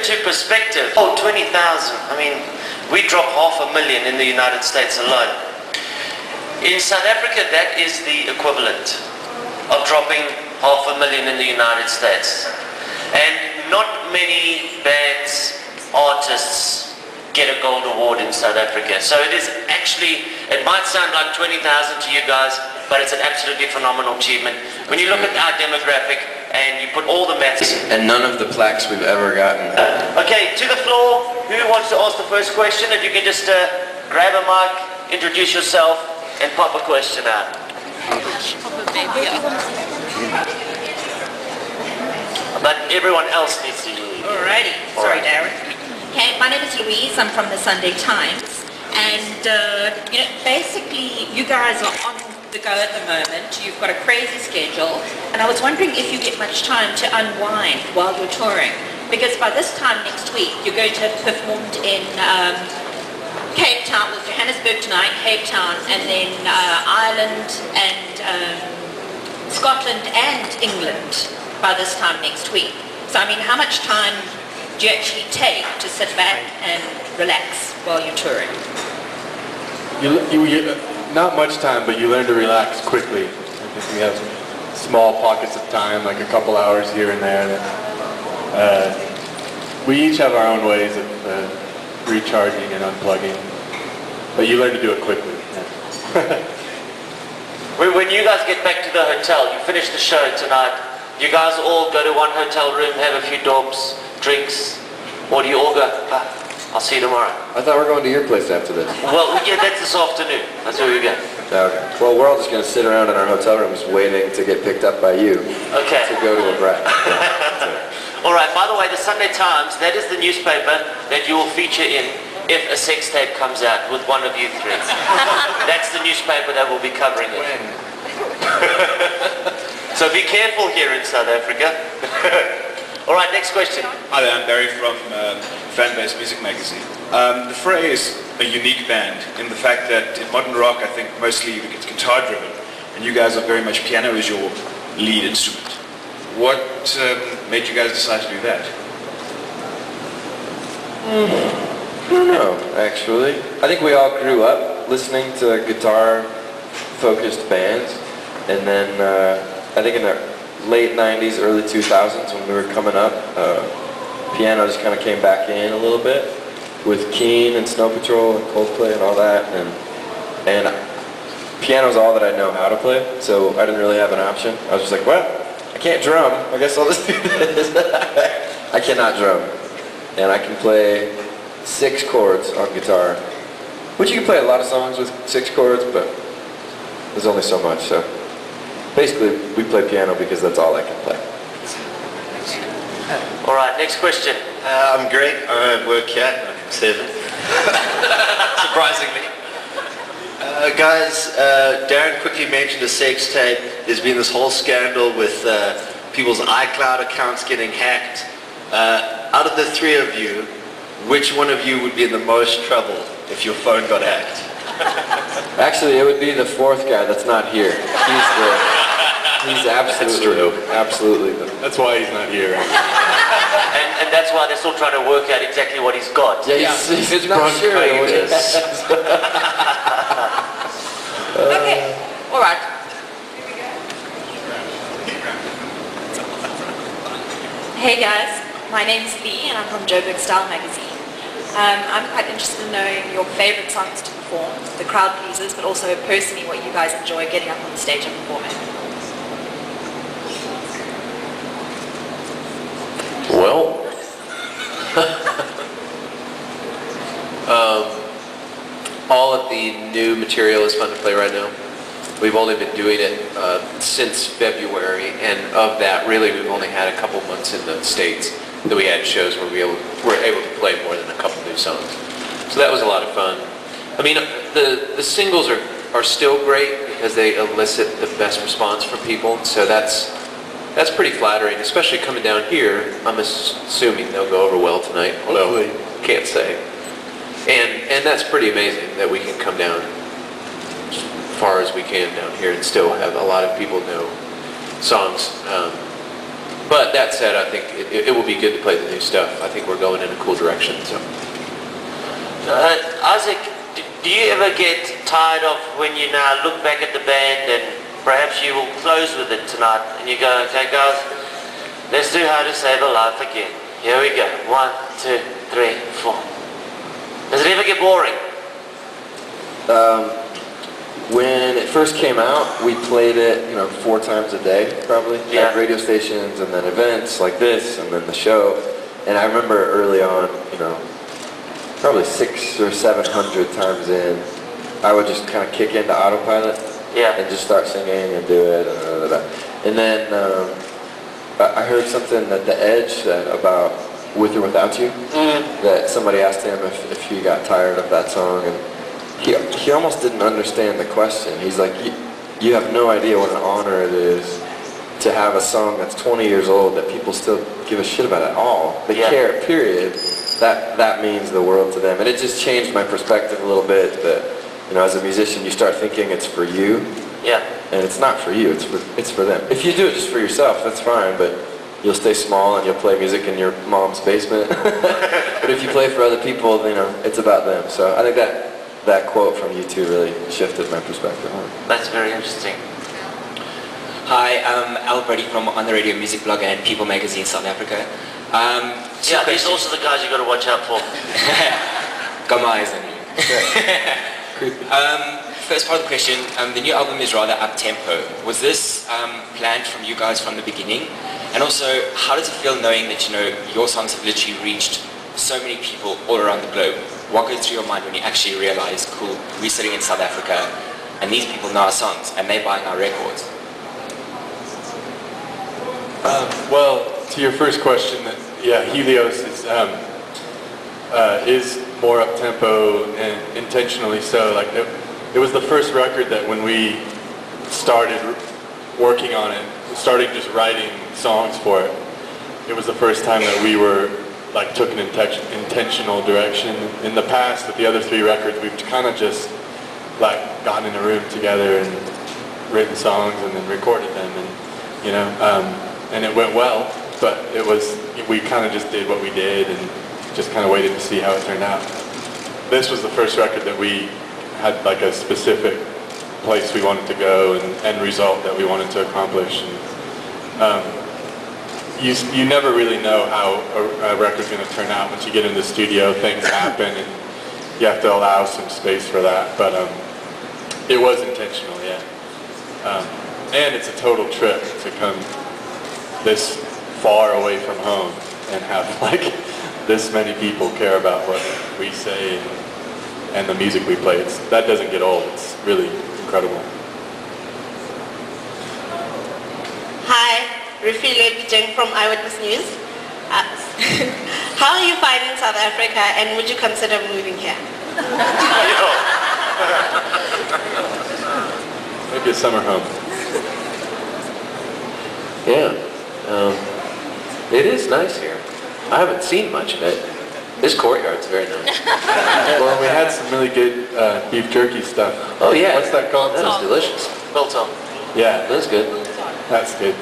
into perspective, 20,000. I mean, we drop 500,000 in the United States alone. In South Africa, that is the equivalent of dropping 500,000 in the United States. And not many bands, artists get a gold award in South Africa. So it is actually, it might sound like 20,000 to you guys, but it's an absolutely phenomenal achievement. When you look at our demographic and you put all the maths. And none of the plaques we've ever gotten. Okay, to the floor. Who wants to ask the first question? If you can just grab a mic, introduce yourself, and pop a question out. But everyone else needs to hear you. Alrighty. Sorry, Darren. Okay, my name is Louise. I'm from the Sunday Times. And, basically, you guys are on the go at the moment. You've got a crazy schedule. And I was wondering if you get much time to unwind while you're touring. Because by this time next week, you're going to have performed in Cape Town, well, Johannesburg tonight, Cape Town, and then Ireland and Scotland and England by this time next week. So, I mean, how much time do you actually take to sit back and relax while you're touring? Not much time, but you learn to relax quickly. I think we have small pockets of time, like a couple hours here and there. We each have our own ways of recharging and unplugging, but you learn to do it quickly. Yeah. When you guys get back to the hotel, you finish the show tonight, you guys all go to one hotel room, have a few dorps, drinks, or do you all go, I'll see you tomorrow? I thought we were going to your place after this. Well, yeah, that's this afternoon. That's where we go. Okay. Well, we're all just going to sit around in our hotel rooms waiting to get picked up by you. Okay. To go to a brat. All right, by the way, the Sunday Times, that is the newspaper that you will feature in if a sex tape comes out with one of you three. That's the newspaper that will be covering it. So be careful here in South Africa. All right, next question. Hi there, I'm Barry from Fan-Based Music Magazine. The Fray is a unique band in the fact that in modern rock, I think mostly it's guitar-driven, and you guys are very much piano is your lead instrument. What made you guys decide to do that? I don't know, actually. I think we all grew up listening to guitar-focused bands, and then I think in the late 90s, early 2000s, when we were coming up, piano just kind of came back in a little bit with Keane and Snow Patrol and Coldplay and all that, and piano's all that I know how to play, so I didn't really have an option. I was just like, well, I can't drum, I guess I'll just do this. I cannot drum, and I can play 6 chords on guitar, which you can play a lot of songs with 6 chords, but there's only so much, so basically we play piano because that's all I can play. All right, next question. I'm Greg. I work here. I'm 7. Surprisingly. Guys, Darren quickly mentioned a sex tape. There's been this whole scandal with people's iCloud accounts getting hacked. Out of the 3 of you, which one of you would be in the most trouble if your phone got hacked? Actually, it would be the 4th guy that's not here. He's absolutely. That's why he's not here. And that's why they're still trying to work out exactly what he's got. Yeah, he's not sure what it is. Okay, all right. Hey guys, my name's Lee and I'm from Joburg Style Magazine. I'm quite interested in knowing your favorite songs to perform, the crowd pleasers, but also personally what you guys enjoy getting up on the stage and performing. Well, all of the new material is fun to play right now. We've only been doing it since February, and of that, really, we've only had a couple months in the States that we had shows where we were able to play more than a couple new songs. So that was a lot of fun. I mean, the singles are still great because they elicit the best response from people, so that's pretty flattering, especially coming down here. I'm assuming they'll go over well tonight, although can't say. And that's pretty amazing that we can come down as far as we can down here and still have a lot of people know songs But that said, I think it will be good to play the new stuff. I think we're going in a cool direction. So, Isaac, do you ever get tired of when you now look back at the band and perhaps you will close with it tonight and you go, okay guys, let's do How to Save a Life again. Here we go. 1, 2, 3, 4. Does it ever get boring? When it first came out, we played it, 4 times a day, probably. Yeah. At radio stations, and then events like this, and then the show. And I remember early on, probably 600 or 700 times in, I would just kind of kick into autopilot. Yeah. And just start singing and do it. And then I heard something that The Edge said about With or Without You. That somebody asked him if he got tired of that song, and he almost didn't understand the question. He's like, you have no idea what an honor it is to have a song that's 20 years old that people still give a shit about at all. They care, period. That means the world to them. And it just changed my perspective a little bit that, as a musician, you start thinking it's for you. Yeah. And it's not for you, it's for them. If you do it just for yourself, that's fine, but you'll stay small and you'll play music in your mom's basement. But if you play for other people, it's about them. So I think that quote from you two really shifted my perspective on it. That's very interesting. Hi, I'm Al Brady from On the Radio Music Blog and People Magazine South Africa. Yeah, these are also the guys you got to watch out for. Got my eyes on you. First part of the question, the new album is rather up-tempo. Was this planned from you guys from the beginning? And also, how does it feel knowing that, your songs have literally reached so many people all around the globe? What goes through your mind when you actually realize, cool, we're sitting in South Africa and these people know our songs and they're buying our records? Well, to your first question, yeah, Helios is more up-tempo and intentionally so. Like it was the first record that when we started working on it, started just writing songs for it, it was the first time that we were took an intentional direction. In the past, with the other 3 records, we've kind of just gotten in a room together and written songs and then recorded them, and and it went well. But we kind of just did what we did and just kind of waited to see how it turned out. This was the first record that we had a specific place we wanted to go and end result that we wanted to accomplish. And, you never really know how a record's going to turn out. Once you get in the studio, things happen, and you have to allow some space for that. But it was intentional, yeah. And it's a total trip to come this far away from home and have this many people care about what we say and the music we play. That doesn't get old. It's really incredible. Hi, Refilwe Bijeng from Eyewitness News. How are you finding South Africa, and would you consider moving here? Maybe a summer home. yeah, it is nice here. I haven't seen much of it. This courtyard's very nice. Well, we had some really good beef jerky stuff. Oh yeah. What's that called? That was delicious. Biltong. Yeah, That's good. that's good.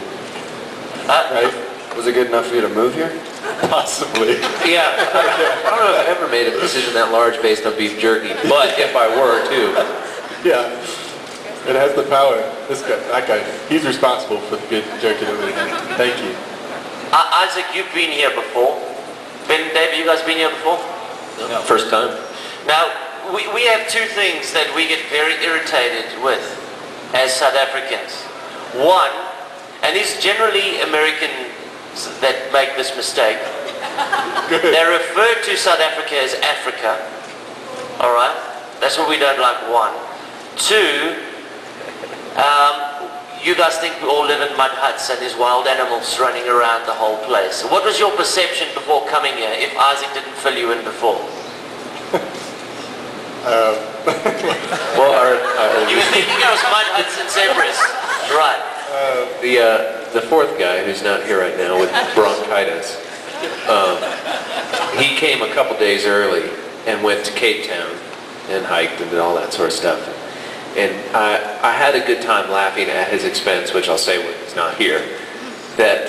Right? Was it good enough for you to move here? Possibly. Yeah. I don't know if I ever made a decision that large based on beef jerky, but if I were too. Yeah. It has the power. That guy, he's responsible for the good jerky that we had. Thank you. Isaac, you've been here before. Ben, Dave, you guys been here before? No. First time. Now, we have 2 things that we get very irritated with as South Africans. One, and it's generally Americans that make this mistake. They refer to South Africa as Africa. All right? That's what we don't like, 1. 2, you guys think we all live in mud huts and there's wild animals running around the whole place. What was your perception before coming here, if Isaac didn't fill you in before? Well, You were thinking it was mud huts and zebras. Right. the fourth guy who's not here right now with bronchitis, he came a couple days early and went to Cape Town and hiked and did all that sort of stuff. And I had a good time laughing at his expense, which I'll say when he's not here, that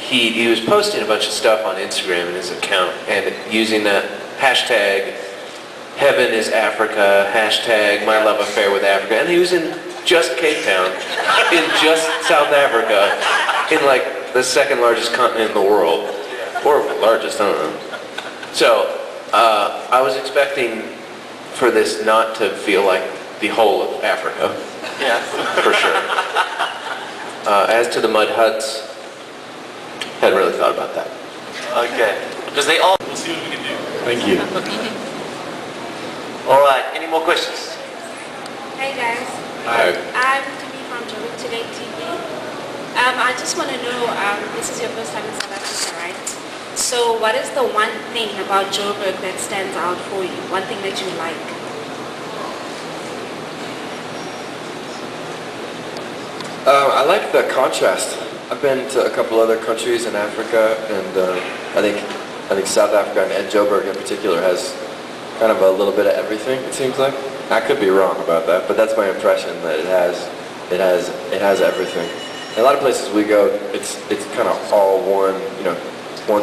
he was posting a bunch of stuff on Instagram in his account and using that hashtag Heaven is Africa, hashtag My Love Affair with Africa, and he was in just Cape Town, in just South Africa, in like the second largest continent in the world, or largest, I don't know. So I was expecting for this not to feel like the whole of Africa, Yeah. for sure. As to the mud huts, hadn't really thought about that. Okay. Because they all... We'll see what we can do. Thank you. All right. Any more questions? Hey guys, Hi. I'm Tumi from Joburg Today TV. I just want to know, this is your first time in South Africa, right? So what is the one thing about Joburg that stands out for you? One thing that you like? I like the contrast. I've been to a couple other countries in Africa, and I think South Africa and Joburg in particular has kind of a little bit of everything. It seems like. I could be wrong about that, but that's my impression, that it has everything. In a lot of places we go, it's kind of all one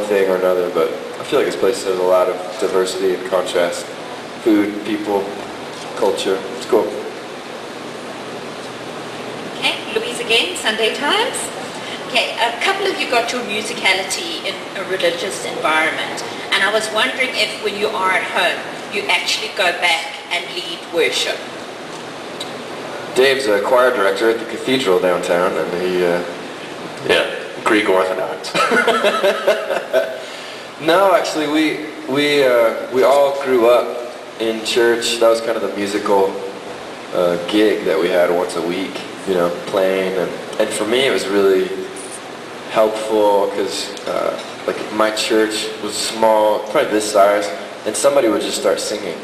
thing or another. But I feel like this place has a lot of diversity and contrast. Food, people, culture. It's cool. Okay, Louise again, Sunday Times. Okay, a couple of you got your musicality in a religious environment, and I was wondering if when you are at home, you actually go back and lead worship. Dave's a choir director at the cathedral downtown, and he, Greek Orthodox. No, actually, we all grew up in church. That was kind of the musical gig that we had once a week, playing, and for me it was really helpful because like my church was small, probably this size, and somebody would just start singing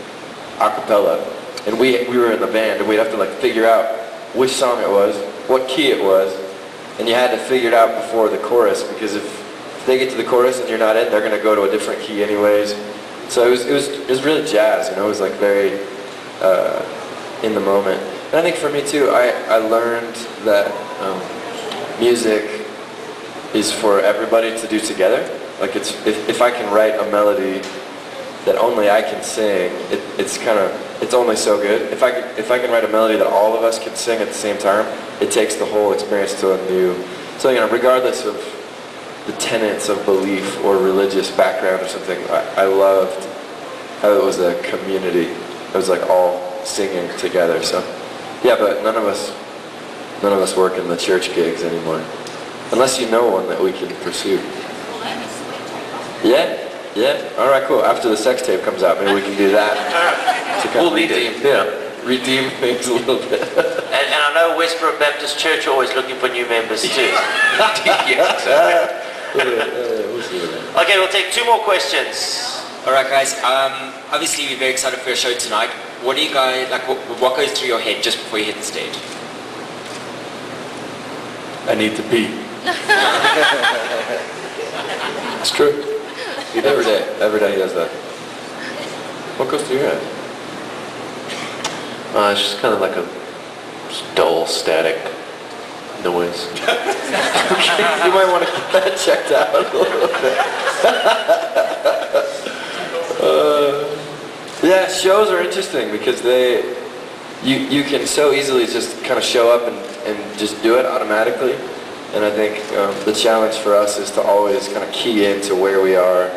a cappella, and we were in the band, and we'd have to like figure out which song it was, what key it was, and you had to figure it out before the chorus, because if they get to the chorus and you're not in, they're going to go to a different key anyways. So it was really jazz, it was like very in the moment. And I think for me too, I learned that music is for everybody to do together. Like if I can write a melody that only I can sing, it's only so good. If I can write a melody that all of us can sing at the same time, it takes the whole experience to a new. So regardless of the tenets of belief or religious background or something, I loved how it was a community. It was like all singing together. So yeah, but none of us work in the church gigs anymore, unless you know one that we can pursue. Yeah. All right, cool. After the sex tape comes out, maybe we can do that. We'll redeem. Redeem things a little bit. And I know Westboro Baptist Church are always looking for new members too. Yeah, exactly. We'll see what happens. Okay, we'll take two more questions. All right, guys. Obviously, we're very excited for your show tonight. What do you guys like? What goes through your head just before you hit the stage? I need to pee. It's true. Every day he does that. What goes through your head? It's just kind of like a dull, static noise. You might want to get that checked out a little bit. Yeah, shows are interesting because you can so easily just kind of show up and just do it automatically. And I think the challenge for us is to always kind of key into where we are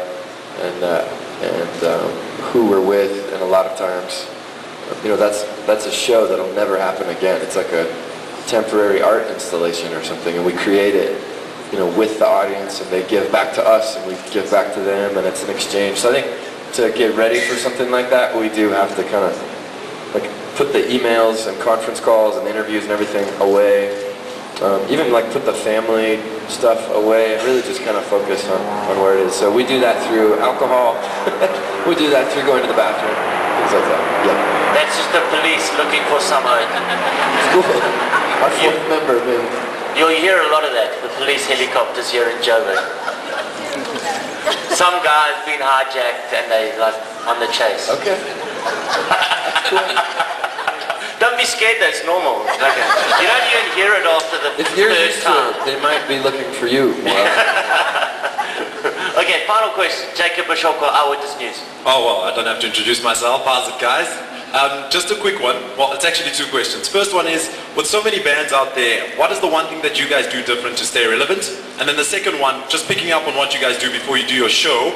and who we're with. And a lot of times, that's a show that'll never happen again. It's like a temporary art installation or something, and we create it, with the audience, and they give back to us, and we give back to them, and it's an exchange. So I think to get ready for something like that, we do have to kind of like put the emails and conference calls and interviews and everything away. Even like put the family stuff away and really just kind of focus on where it is. So we do that through alcohol. We do that through going to the bathroom, things like that. Yeah. That's just the police looking for someone. Cool. Our fourth member, man. You'll hear a lot of that, the police helicopters here in Joburg. Some guy's been hijacked and they like on the chase. Okay. Don't be scared, that's normal. Okay. You don't even hear it after the If you're third used to time. it, they might be looking for you. Well, Okay, final question. Jacob Bashoko, Eyewitness News. Oh, well, I don't have to introduce myself. How's it, guys? Just a quick one. Well, it's actually two questions. First one is, with so many bands out there, what is the one thing that you guys do different to stay relevant? And then the second one, just picking up on what you guys do before you do your show,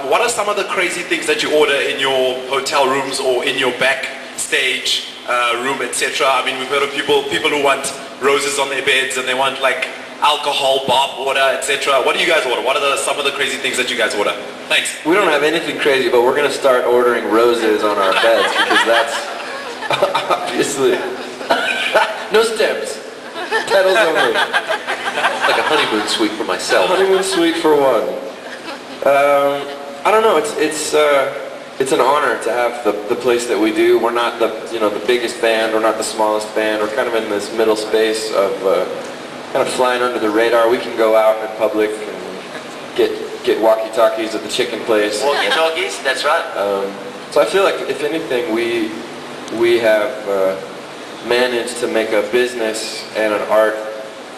what are some of the crazy things that you order in your hotel rooms or in your backstage room, etc.? I mean, we've heard of people who want roses on their beds and they want like alcohol, bath water, etc. What do you guys order? What are some of the crazy things that you guys order? Thanks. we don't have anything crazy, but we're going to start ordering roses on our beds because that's obviously no stems, petals only. Like a honeymoon suite for myself. Honeymoon suite for one. I don't know. It's an honor to have the place that we do. We're not the biggest band. We're not the smallest band. We're kind of in this middle space of kind of flying under the radar. We can go out in public and get walkie-talkies at the chicken place. Walkie-talkies, that's right. So I feel like if anything, we have managed to make a business and an art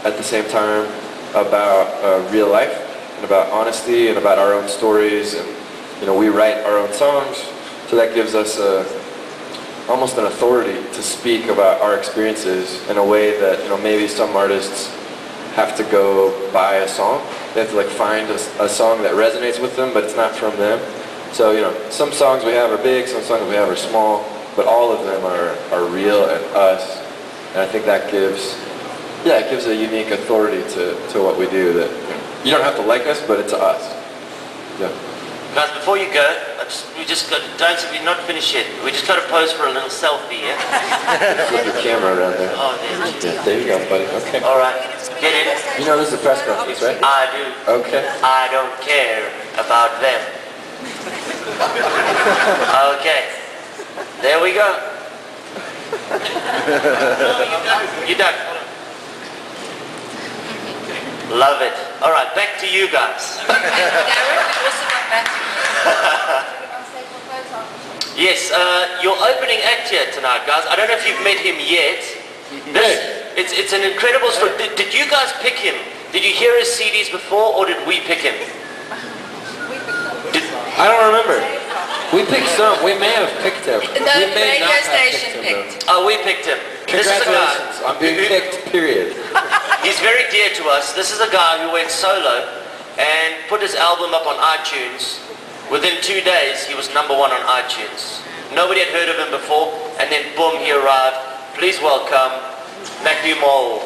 at the same time about real life and about honesty and about our own stories, and we write our own songs, so that gives us almost an authority to speak about our experiences in a way that maybe some artists have to go buy a song. They have to find a song that resonates with them, but it's not from them. So some songs we have are big, some songs we have are small, but all of them are real and us. And I think that gives a unique authority to what we do. That you don't have to like us, but it's us. Yeah. Guys, before you go, we're not finished yet. We just got to pose for a little selfie, yeah? Flip the camera around there. Oh, there's Yeah, there you go, buddy. Okay. All right, get in. This is a press conference, right? I do. Okay. I don't care about them. Okay. There we go. You done? Love it. All right, back to you guys. Yes, your opening act here tonight, guys. I don't know if you've met him yet. It's an incredible story. Did you guys pick him? Did you hear his CDs before, or did we pick him? I don't remember. We picked some. We may have picked him. The radio station picked. Oh, we picked him. This is a guy. Congratulations on being picked, period. He's very dear to us. This is a guy who went solo and put his album up on iTunes. Within 2 days, he was #1 on iTunes. Nobody had heard of him before, and then boom, he arrived. Please welcome Matthew Mole.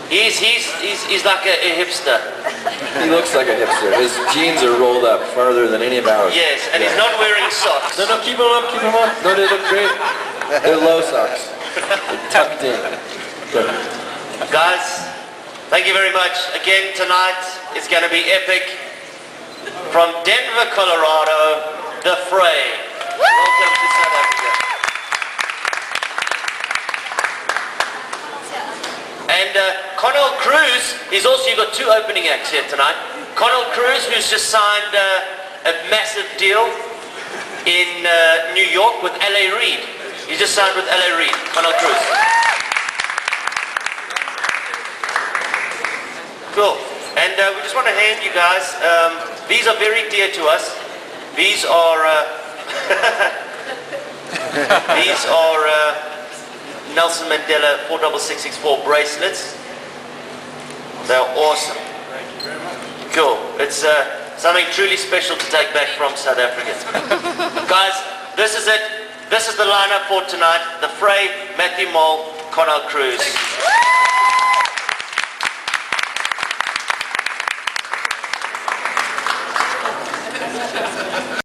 He's like a hipster. He looks like a hipster. His jeans are rolled up farther than any of ours. Yes, and he's not wearing socks. No, keep them up, keep them up. No, they look great. They're low socks. They're tucked in. Guys, thank you very much. Again, tonight is going to be epic. From Denver, Colorado, the Fray. Welcome to South Africa. And Connell Cruz, you got 2 opening acts here tonight. Connell Cruz, who's just signed a massive deal in New York with LA Reid. He just signed with LA Reid, Connell Cruz. Cool. And we just want to hand you guys, these are very dear to us. These are Nelson Mandela 46664 bracelets. They're awesome. Thank you very much. Cool. It's something truly special to take back from South Africa. Guys, this is it. This is the lineup for tonight. The Fray, Matthew Mole, Connell Cruz.